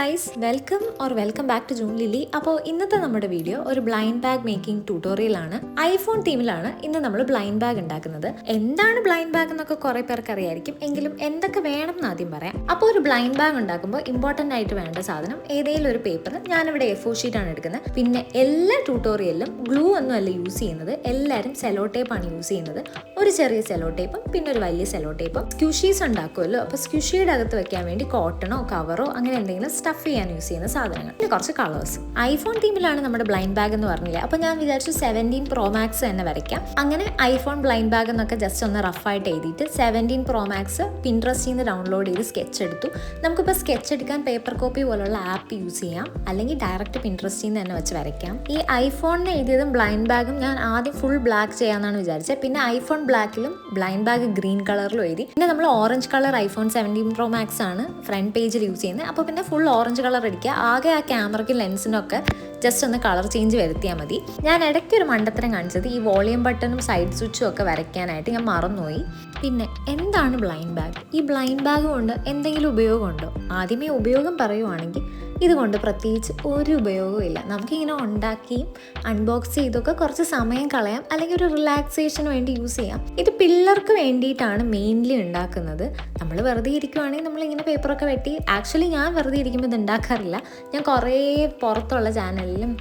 Guys, welcome back to June Lilly. അപ്പോൾ ഇന്നത്തെ നമ്മുടെ വീഡിയോ ഒരു ബ്ലൈൻഡ് ബാഗ് മേക്കിംഗ് ട്യൂട്ടോറിയലാണ്. ഐഫോൺ തീമിലാണ് ഇന്ന് നമ്മൾ ബ്ലൈൻഡ് ബാഗ് ഉണ്ടാക്കുന്നത്. എന്താണ് ബ്ലൈൻഡ് ബാഗ് എന്നൊക്കെ കുറെ പേർക്ക് അറിയായിരിക്കും, എങ്കിലും എന്തൊക്കെ വേണം എന്ന് ആദ്യം പറയാം. അപ്പോൾ ഒരു ബ്ലൈൻഡ് ബാഗ് ഉണ്ടാക്കുമ്പോൾ ഇമ്പോർട്ടൻ്റ് ആയിട്ട് വേണ്ട സാധനം ഏതെങ്കിലും ഒരു പേപ്പർ. ഞാനിവിടെ A4 ഷീറ്റാണ് എടുക്കുന്നത്. പിന്നെ എല്ലാ ട്യൂട്ടോറിയലിലും ഗ്ലൂ ഒന്നും അല്ല യൂസ് ചെയ്യുന്നത്, എല്ലാവരും സെലോ ടേപ്പാണ് യൂസ് ചെയ്യുന്നത്. ഒരു ചെറിയ സെലോ ടേപ്പും പിന്നെ ഒരു വലിയ സെലോ ടേപ്പും. സ്ക്യൂഷീസ് ഉണ്ടാക്കുമല്ലോ, അപ്പോൾ സ്ക്യൂഷിയുടെ അകത്ത് വെക്കാൻ വേണ്ടി കോട്ടണോ കവറോ അങ്ങനെ എന്തെങ്കിലും സ്റ്റഫ് ചെയ്യാൻ യൂസ് ചെയ്യുന്ന സാധനങ്ങൾ. പിന്നെ കുറച്ച് കളേഴ്സ്. ഐഫോൺ തീമിലാണ് നമ്മുടെ ബ്ലൈൻഡ് ബാഗ് എന്ന് പറഞ്ഞില്ലേ, അപ്പോൾ ഞാൻ വിചാരിച്ചു 17 Pro Max തന്നെ വരയ്ക്കാം. അങ്ങനെ ഐഫോൺ ബ്ലൈൻഡ് ബാഗ് എന്നൊക്കെ ജസ്റ്റ് ഒന്ന് റഫായിട്ട് എഴുതിയിട്ട് 17 Pro Max പിൻട്രസ്റ്റിൽ നിന്ന് ഡൗൺലോഡ് ചെയ്ത് സ്കെച്ച് എടുത്തു. നമുക്കിപ്പോൾ സ്കെച്ച് എടുക്കാൻ പേപ്പർ കോപ്പി പോലുള്ള ആപ്പ് യൂസ് ചെയ്യാം, അല്ലെങ്കിൽ ഡയറക്റ്റ് പിൻട്രസ്റ്റിൽ നിന്ന് തന്നെ വെച്ച് വരയ്ക്കാം. ഈ ഐഫോണിന് എഴുതിയതും ബ്ലൈൻഡ് ബാഗും ഞാൻ ആദ്യം ഫുൾ ബ്ലാക്ക് ചെയ്യാമെന്നാണ് വിചാരിച്ചത്. പിന്നെ ഐഫോൺ ബ്ലാക്കിലും ബ്ലൈൻഡ് ബാഗ് ഗ്രീൻ കളറിലും എഴുതി. പിന്നെ നമ്മൾ orange colour iPhone 17 Pro Max ആണ് ഫ്രണ്ട് പേജിൽ യൂസ് ചെയ്യുന്നത്. അപ്പോൾ പിന്നെ ഫുൾ ഓറഞ്ച് കളർ അടിക്കുക. ആകെ ആ ക്യാമറയ്ക്കും ലെൻസിനൊക്കെ ജസ്റ്റ് ഒന്ന് കളർ ചേഞ്ച് വരുത്തിയാൽ മതി. ഞാൻ ഇടയ്ക്ക് ഒരു മണ്ടത്തരം കാണിച്ചത് ഈ വോളിയം ബട്ടണും സൈഡ് സ്വിച്ചും ഒക്കെ വരയ്ക്കാനായിട്ട് ഞാൻ മറന്നുപോയി. പിന്നെ എന്താണ് ബ്ലൈൻഡ് ബാഗ്? ഈ ബ്ലൈൻഡ് ബാഗ് കൊണ്ട് എന്തെങ്കിലും ഉപയോഗമുണ്ടോ? ആദ്യമേ ഉപയോഗം പറയുവാണെങ്കിൽ ഇതുകൊണ്ട് പ്രത്യേകിച്ച് ഒരു ഉപയോഗവും ഇല്ല. നമുക്കിങ്ങനെ ഉണ്ടാക്കിയും അൺബോക്സ് ചെയ്തൊക്കെ കുറച്ച് സമയം കളയാം, അല്ലെങ്കിൽ ഒരു റിലാക്സേഷന് വേണ്ടി യൂസ് ചെയ്യാം. ഇത് പിള്ളേർക്ക് വേണ്ടിയിട്ടാണ് മെയിൻലി ഉണ്ടാക്കുന്നത്. നമ്മൾ വെറുതെ ഇരിക്കുവാണെങ്കിൽ നമ്മളിങ്ങനെ പേപ്പറൊക്കെ വെട്ടി, ആക്ച്വലി ഞാൻ വെറുതെ ഇരിക്കുമ്പോൾ ഇത് ഉണ്ടാക്കാറില്ല. ഞാൻ കുറേ പുറത്തുള്ള ചാനലിലും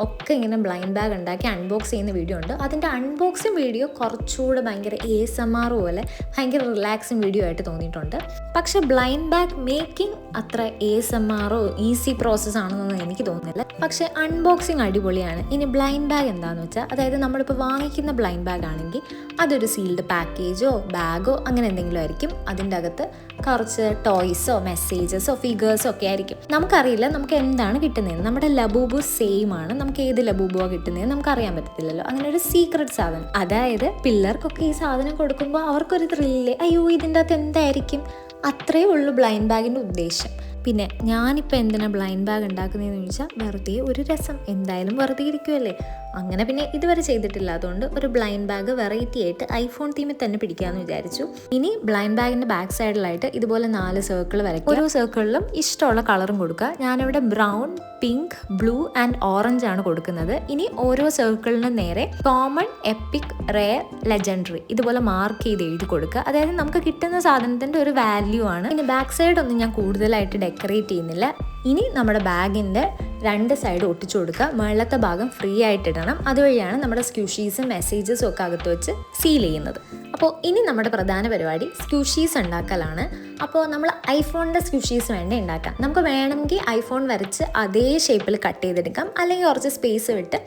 ഒക്കെ ഇങ്ങനെ ബ്ലൈൻഡ് ബാഗ് ഉണ്ടാക്കി അൺബോക്സ് ചെയ്യുന്ന വീഡിയോ ഉണ്ട്. അതിൻ്റെ അൺബോക്സിങ് വീഡിയോ കുറച്ചുകൂടെ ഭയങ്കര ASMR പോലെ ഭയങ്കര റിലാക്സിങ് വീഡിയോ ആയിട്ട് തോന്നിയിട്ടുണ്ട്. പക്ഷെ ബ്ലൈൻഡ് ബാഗ് മേക്കിംഗ് അത്ര ASMRോ ഈസി പ്രോസസ് ആണെന്നൊന്നും എനിക്ക് തോന്നുന്നില്ല. പക്ഷെ അൺബോക്സിങ് അടിപൊളിയാണ്. ഇനി ബ്ലൈൻഡ് ബാഗ് എന്താണെന്ന് വെച്ചാൽ, അതായത് നമ്മളിപ്പോൾ വാങ്ങിക്കുന്ന ബ്ലൈൻഡ് ബാഗ് ആണെങ്കിൽ അതൊരു സീൽഡ് പാക്കേജോ ബാഗോ അങ്ങനെ എന്തെങ്കിലും ആയിരിക്കും. അതിൻ്റെ അകത്ത് കുറച്ച് ടോയ്സോ മെസ്സേജസോ ഫിഗേഴ്സോ ഒക്കെ ആയിരിക്കും. നമുക്കറിയില്ല നമുക്ക് എന്താണ് കിട്ടുന്നതെന്ന്. നമ്മുടെ ലബൂബു സെയിം ആണ്, നമുക്ക് ഏത് ലബൂബുവാണ് കിട്ടുന്നതെന്ന് നമുക്ക് അറിയാൻ പറ്റത്തില്ലല്ലോ. അങ്ങനെ ഒരു സീക്രട്ട് സാധനം. അതായത് പിള്ളേർക്കൊക്കെ ഈ സാധനം കൊടുക്കുമ്പോൾ അവർക്കൊരു ത്രില്ല്, അയ്യോ ഇതിൻ്റെ അകത്ത് എന്തായിരിക്കും, അത്രയേ ഉള്ളൂ ബ്ലൈൻഡ് ബാഗിൻ്റെ ഉദ്ദേശം. പിന്നെ ഞാനിപ്പോൾ എന്തിനാണ് ബ്ലൈൻഡ് ബാഗ് ഉണ്ടാക്കുന്നതെന്ന് ചോദിച്ചാൽ, വെറുതെ ഒരു രസം, എന്തായാലും വെറുതെ ഇരിക്കുമല്ലേ. അങ്ങനെ പിന്നെ ഇതുവരെ ചെയ്തിട്ടില്ല, അതുകൊണ്ട് ഒരു ബ്ലൈൻഡ് ബാഗ് വെറൈറ്റി ആയിട്ട് ഐഫോൺ തീമിൽ തന്നെ പിടിക്കാമെന്ന് വിചാരിച്ചു. ഇനി ബ്ലൈൻഡ് ബാഗിൻ്റെ ബാക്ക് സൈഡിലായിട്ട് ഇതുപോലെ 4 സർക്കിൾ വരയ്ക്കുക. ഓരോ സർക്കിളിലും ഇഷ്ടമുള്ള കളറും കൊടുക്കുക. ഞാനിവിടെ brown, pink, blue and orange ആണ് കൊടുക്കുന്നത്. ഇനി ഓരോ സർക്കിളിനും നേരെ കോമൺ, എപ്പിക്, റെയർ, ലെജൻഡറി ഇതുപോലെ മാർക്ക് ചെയ്ത് എഴുതി കൊടുക്കുക. അതായത് നമുക്ക് കിട്ടുന്ന സാധനത്തിൻ്റെ ഒരു വാല്യൂ ആണ്. ഇനി ബാക്ക് സൈഡ് ഒന്നും ഞാൻ കൂടുതലായിട്ട് ഡെക്കറേറ്റ് ചെയ്യുന്നില്ല. ഇനി നമ്മുടെ ബാഗിൻ്റെ 2 സൈഡ് ഒട്ടിച്ചു കൊടുക്കുക. മുകളിലത്തെ ഭാഗം ഫ്രീ ആയിട്ട് ഇടണം. അതുവഴിയാണ് നമ്മുടെ സ്ക്യൂഷീസും മെസ്സേജസും ഒക്കെ അകത്ത് വെച്ച് സീൽ ചെയ്യുന്നത്. അപ്പോൾ ഇനി നമ്മുടെ പ്രധാന പരിപാടി സ്ക്യൂഷീസ് ഉണ്ടാക്കലാണ്. അപ്പോൾ നമ്മൾ ഐഫോണിൻ്റെ സ്ക്യൂഷീസ് വേണ്ട ഉണ്ടാക്കാം. നമുക്ക് വേണമെങ്കിൽ ഐഫോൺ വരച്ച് അതേ ഷേപ്പിൽ കട്ട് ചെയ്തെടുക്കാം, അല്ലെങ്കിൽ കുറച്ച് സ്പേസ് വിട്ട്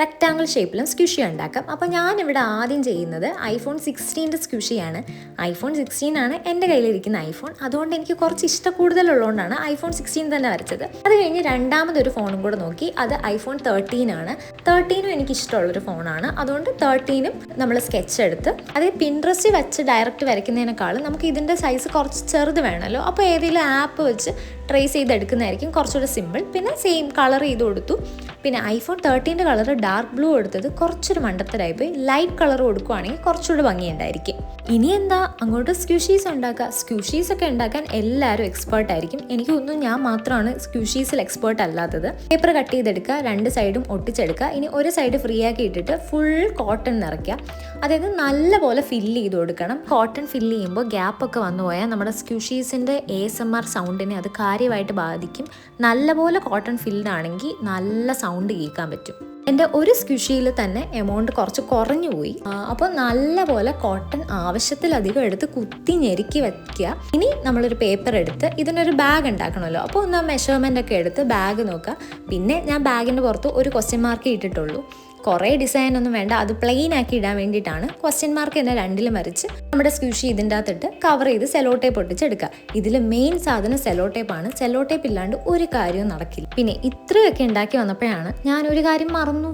റെക്റ്റാങ്കിൾ ഷേപ്പിലും സ്ക്യൂഷി ഉണ്ടാക്കാം. അപ്പോൾ ഞാനിവിടെ ആദ്യം ചെയ്യുന്നത് ഐഫോൺ 16 സ്ക്യൂഷിയാണ്. ഐഫോൺ 16 ആണ് എൻ്റെ കയ്യിലിരിക്കുന്ന ഐഫോൺ. അതുകൊണ്ട് എനിക്ക് കുറച്ച് ഇഷ്ടം കൂടുതലുള്ളതുകൊണ്ടാണ് ഐഫോൺ 16 തന്നെ വരച്ചത്. അത് കഴിഞ്ഞ് രണ്ടാമതൊരു ഫോണും കൂടെ നോക്കി. അത് ഐഫോൺ 13 ആണ്. 13ഉം എനിക്ക് ഇഷ്ടമുള്ളൊരു ഫോണാണ്. അതുകൊണ്ട് 13ഉം നമ്മൾ സ്കെച്ച് എടുത്ത്, അതായത് പിൻട്രസ്റ്റ് വെച്ച് ഡയറക്റ്റ് വരയ്ക്കുന്നതിനേക്കാളും നമുക്ക് ഇതിൻ്റെ സൈസ് കുറച്ച് ചെറുത് വേണമല്ലോ. അപ്പോൾ ഏതെങ്കിലും ആപ്പ് വെച്ച് ട്രേസ് ചെയ്തെടുക്കുന്നതായിരിക്കും കുറച്ചുകൂടെ സിമ്പിൾ. പിന്നെ സെയിം കളർ ചെയ്ത് കൊടുത്തു. പിന്നെ ഐഫോൺ 13ൻ്റെ കളർ ഡാർക്ക് ബ്ലൂ എടുത്തത് കുറച്ചൊരു മണ്ടത്തരായിപ്പോയി. ലൈറ്റ് കളർ കൊടുക്കുകയാണെങ്കിൽ കുറച്ചുകൂടെ ഭംഗിയുണ്ടായിരിക്കും. ഇനി എന്താ, അങ്ങോട്ട് സ്ക്യൂഷീസ് ഉണ്ടാക്കുക. സ്ക്യൂഷീസ് ഒക്കെ ഉണ്ടാക്കാൻ എല്ലാവരും എക്സ്പേർട്ട് ആയിരിക്കും. എനിക്ക് തോന്നുന്നു ഞാൻ മാത്രമാണ് സ്ക്യൂഷീസിൽ എക്സ്പേർട്ട് അല്ലാത്തത്. പേപ്പർ കട്ട് ചെയ്തെടുക്കുക, 2 സൈഡും ഒട്ടിച്ചെടുക്കുക. ഇനി ഒരു സൈഡ് ഫ്രീ ആക്കി ഇട്ടിട്ട് ഫുൾ കോട്ടൺ നിറയ്ക്കുക. അതായത് നല്ലപോലെ ഫില്ല് ചെയ്ത് കൊടുക്കണം. കോട്ടൺ ഫില്ല് ചെയ്യുമ്പോൾ ഗ്യാപ്പൊക്കെ വന്നു പോയാൽ നമ്മുടെ സ്ക്യൂഷീസിൻ്റെ ASMR സൗണ്ടിനെ അത് കാര്യമായിട്ട് ബാധിക്കും. നല്ലപോലെ കോട്ടൺ ഫിൽഡ് ആണെങ്കിൽ നല്ല സൗണ്ട് കേൾക്കാൻ പറ്റും. എൻ്റെ ഒരു സ്ക്യൂഷിയിൽ തന്നെ എമൗണ്ട് കുറച്ച് കുറഞ്ഞു പോയി. അപ്പോൾ നല്ലപോലെ കോട്ടൺ ആവശ്യത്തിലധികം എടുത്ത് കുത്തി ഞെരുക്കി വയ്ക്കുക. ഇനി നമ്മളൊരു പേപ്പർ എടുത്ത് ഇതിനൊരു ബാഗ് ഉണ്ടാക്കണമല്ലോ. അപ്പോൾ ഒന്ന് മെഷർമെൻ്റ് ഒക്കെ എടുത്ത് ബാഗ് നോക്കുക. പിന്നെ ഞാൻ ബാഗിൻ്റെ പുറത്ത് ഒരു ക്വസ്റ്റ്യൻ മാർക്ക് ഇട്ടിട്ടുള്ളൂ. കുറേ ഡിസൈൻ ഒന്നും വേണ്ട, അത് പ്ലെയിൻ ആക്കി ഇടാൻ വേണ്ടിയിട്ടാണ്. ക്വസ്റ്റ്യൻ മാർക്ക് തന്നെ 2ലും വരച്ച് നമ്മുടെ സ്ക്യൂഷി ഇതിൻ്റെ അകത്തിട്ട് കവർ ചെയ്ത് സെലോ ടേപ്പ് ഒട്ടിച്ചെടുക്കുക. ഇതിൽ മെയിൻ സാധനം സെലോ ടേപ്പാണ്. സെലോ ടേപ്പ് ഇല്ലാണ്ട് ഒരു കാര്യവും നടക്കില്ല. പിന്നെ ഇത്രയൊക്കെ ഉണ്ടാക്കി വന്നപ്പോഴാണ് ഞാനൊരു കാര്യം മറന്നു.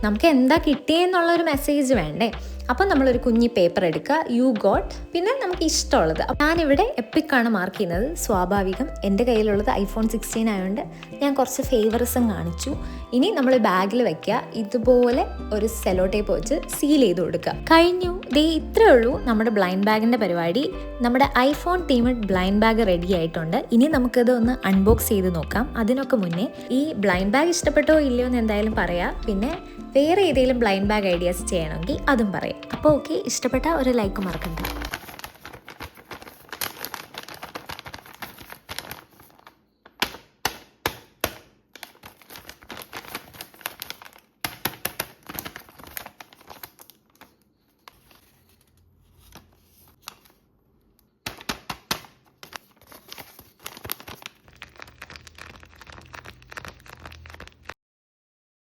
നമുക്ക് എന്താ കിട്ടിയെന്നുള്ളൊരു മെസ്സേജ് വേണ്ടേ? അപ്പോൾ നമ്മളൊരു കുഞ്ഞി പേപ്പർ എടുക്കുക, യു ഗോട്ട്, പിന്നെ നമുക്ക് ഇഷ്ടമുള്ളത്. ഞാനിവിടെ എപ്പിക്കാണ് മാർക്ക് ചെയ്യുന്നത്. സ്വാഭാവികം, എൻ്റെ കയ്യിലുള്ളത് iPhone 16 ആയതുകൊണ്ട് ഞാൻ കുറച്ച് ഫേവറിസം കാണിച്ചു. ഇനി നമ്മൾ ബാഗിൽ വെക്കുക, ഇതുപോലെ ഒരു സെലോ ടേപ്പ് വെച്ച് സീൽ ചെയ്ത് കൊടുക്കുക. കഴിഞ്ഞു. ദേ ഇത്രയേ ഉള്ളൂ നമ്മുടെ ബ്ലൈൻഡ് ബാഗിൻ്റെ പരിപാടി. നമ്മുടെ iPhone themed blind bag ready ആയിട്ടുണ്ട്. ഇനി നമുക്കിത് ഒന്ന് അൺബോക്സ് ചെയ്ത് നോക്കാം. അതിനൊക്കെ മുന്നേ ഈ ബ്ലൈൻഡ് ബാഗ് ഇഷ്ടപ്പെട്ടോ ഇല്ലയോ എന്ന് എന്തായാലും പറയാം. പിന്നെ വേറെ ഏതെങ്കിലും ബ്ലൈൻഡ് ബാഗ് ഐഡിയാസ് ചെയ്യണമെങ്കിൽ അതും പറയാം. അപ്പോൾ ഓക്കെ, ഇഷ്ടപ്പെട്ട ഒരു ലൈക്ക് മറക്കണ്ട.